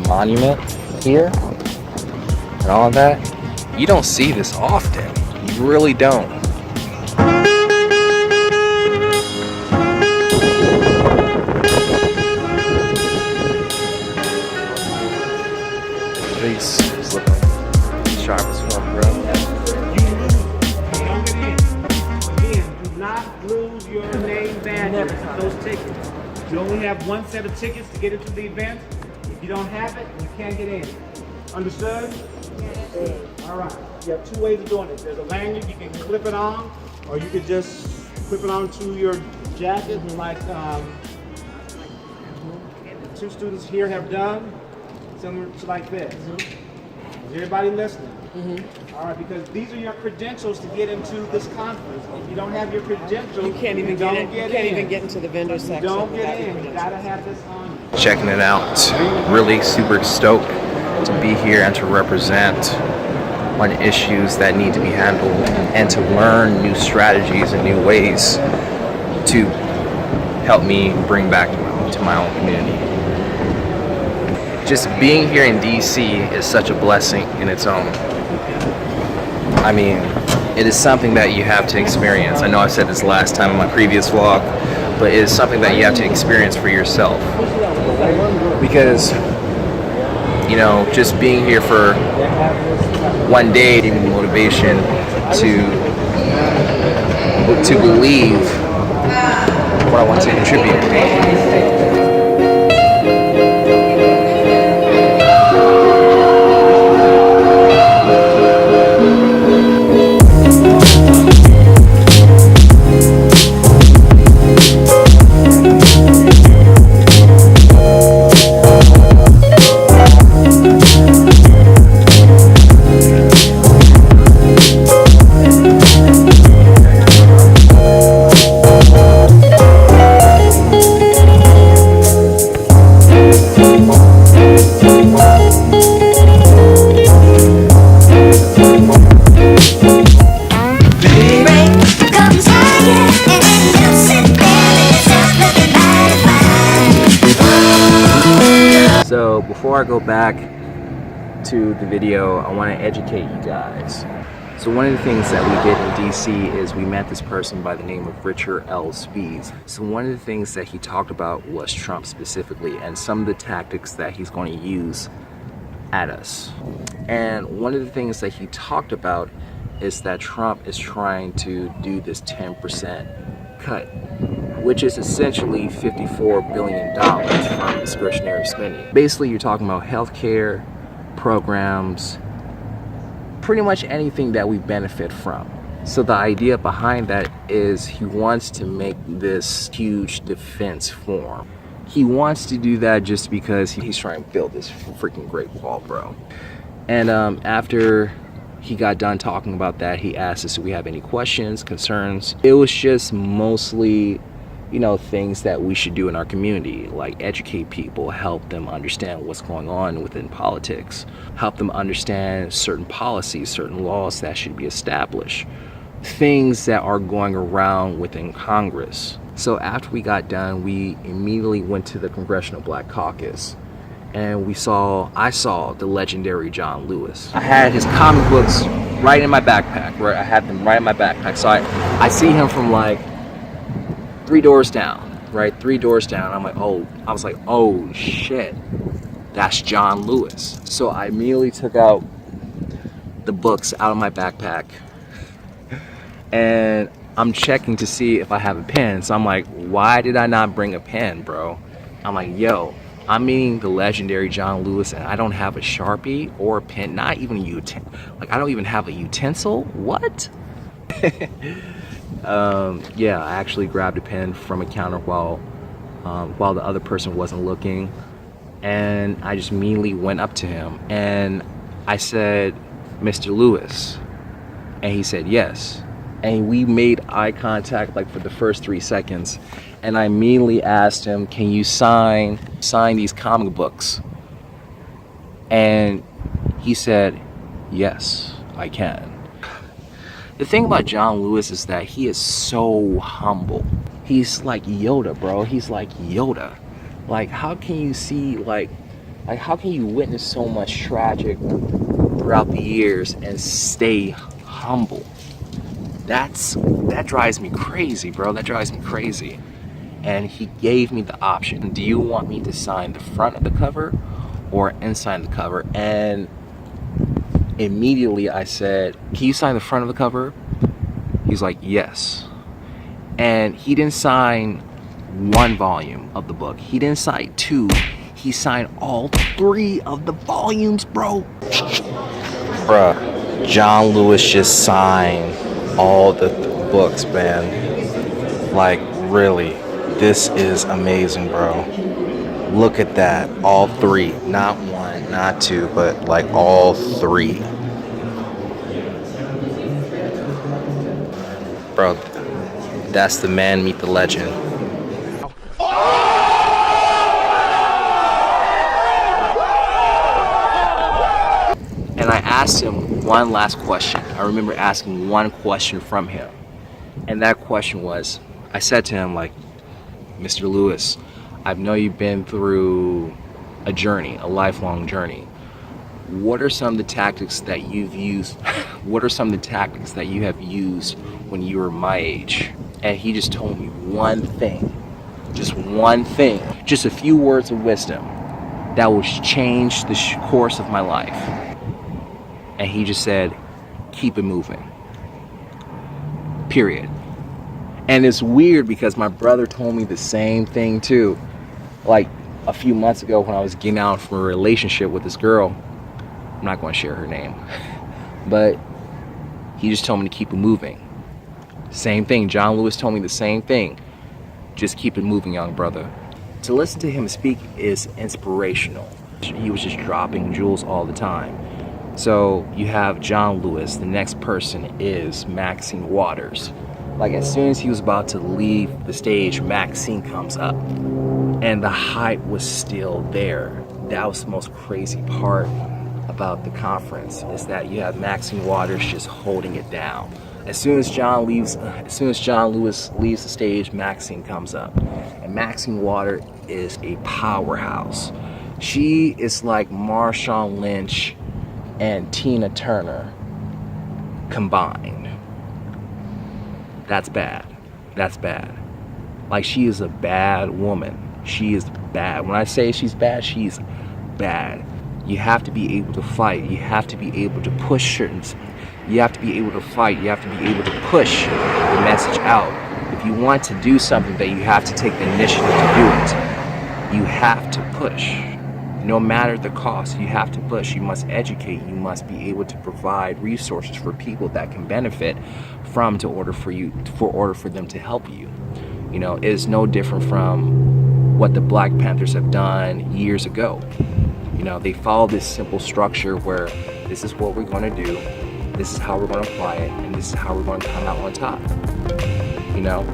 monument here and all of that. You don't see this often. You really don't. Face is looking sharp as fuck, bro. Do not lose your name badge on those tickets. You only have one set of tickets to get into the event. If you don't have it, you can't get in. Understood? All right. You have two ways of doing it. There's a lanyard, you can clip it on, or you could just clip it onto your jacket, like two students here have done, similar to like this. Is everybody listening? All right, because these are your credentials to get into this conference. If you don't have your credentials, you can't even get in. You can't even get into the vendor section. You don't get in. You gotta have this on. Checking it out. Really super stoked to be here and to represent on issues that need to be handled and to learn new strategies and new ways to help me bring back to my own community. Just being here in DC is such a blessing in its own. I mean, it is something that you have to experience. I know I said this last time in my previous vlog, but it is something that you have to experience for yourself. Because, you know, just being here for one day gave me motivation to believe what I want to contribute. So before I go back to the video, I want to educate you guys. So one of the things that we did in DC is we met this person by the name of Richard L. Spees. So one of the things that he talked about was Trump specifically and some of the tactics that he's going to use at us. And one of the things that he talked about is that Trump is trying to do this 10% cut, which is essentially $54 billion from discretionary spending. Basically, you're talking about healthcare, programs, pretty much anything that we benefit from. So the idea behind that is he wants to make this huge defense form. He wants to do that just because he's trying to build this freaking Great Wall, bro. And after he got done talking about that, he asked us if we have any questions, concerns. It was just mostly, you know, things that we should do in our community, like educate people, help them understand what's going on within politics, help them understand certain policies, certain laws that should be established, things that are going around within Congress. So after we got done, we immediately went to the Congressional Black Caucus, and I saw the legendary John Lewis. I had his comic books right in my backpack, right? I had them right in my backpack. So I see him from like 3 doors down, right? 3 doors down. I was like, oh shit, that's John Lewis. So I immediately took out the books out of my backpack and I'm checking to see if I have a pen. So I'm like, why did I not bring a pen, bro? I'm like, yo, I'm meeting the legendary John Lewis and I don't have a Sharpie or a pen, not even a utensil. Like, I don't even have a utensil? What? Yeah, I actually grabbed a pen from a counter while the other person wasn't looking, and I just immediately went up to him and I said, Mr. Lewis, and he said yes, and we made eye contact like for the first 3 seconds, and I immediately asked him, can you sign these comic books? And he said, yes, I can. The thing about John Lewis is that he is so humble. He's like Yoda, bro. He's like Yoda. Like, how can you see like Like, how can you witness so much tragic throughout the years and stay humble? That drives me crazy, bro. That drives me crazy. And he gave me the option. Do you want me to sign the front of the cover or inside the cover? And immediately I said, can you sign the front of the cover? He's like, yes. And he didn't sign one volume of the book. He didn't sign two. He signed all 3 of the volumes, bro. Bruh, John Lewis just signed all the books, man. Like, really, this is amazing, bro. Look at that, all 3. Not 1, not 2, but like all 3. Bro, that's the man meet the legend. And I asked him one last question. I remember asking one question from him. And that question was, I said to him, like, Mr. Lewis, I know you've been through a journey, a lifelong journey. What are some of the tactics that you've used? What are some of the tactics that you have used when you were my age? And he just told me one thing, just one thing, just a few words of wisdom that will change the course of my life. And he just said, keep it moving. Period. And it's weird because my brother told me the same thing too. Like a few months ago when I was getting out from a relationship with this girl. I'm not going to share her name. But he just told me to keep it moving. Same thing. John Lewis told me the same thing. Just keep it moving, young brother. To listen to him speak is inspirational. He was just dropping jewels all the time. So you have John Lewis. The next person is Maxine Waters. Like, as soon as he was about to leave the stage, Maxine comes up. And the hype was still there. That was the most crazy part about the conference, is that you have Maxine Waters just holding it down. As soon as John Lewis leaves the stage, Maxine comes up. And Maxine Waters is a powerhouse. She is like Marshawn Lynch and Tina Turner combined. That's bad. That's bad. Like, she is a bad woman. She is bad. When I say she's bad, she's bad. You have to be able to fight. You have to be able to push certain. You have to be able to fight. You have to be able to push the message out. If you want to do something, that you have to take the initiative to do it. You have to push. No matter the cost, you have to push. You must educate. You must be able to provide resources for people that can benefit from, in order for them to help you. You know, it is no different from what the Black Panthers have done years ago. You know, they follow this simple structure where this is what we're going to do, this is how we're going to apply it, and this is how we're going to come out on top. You know?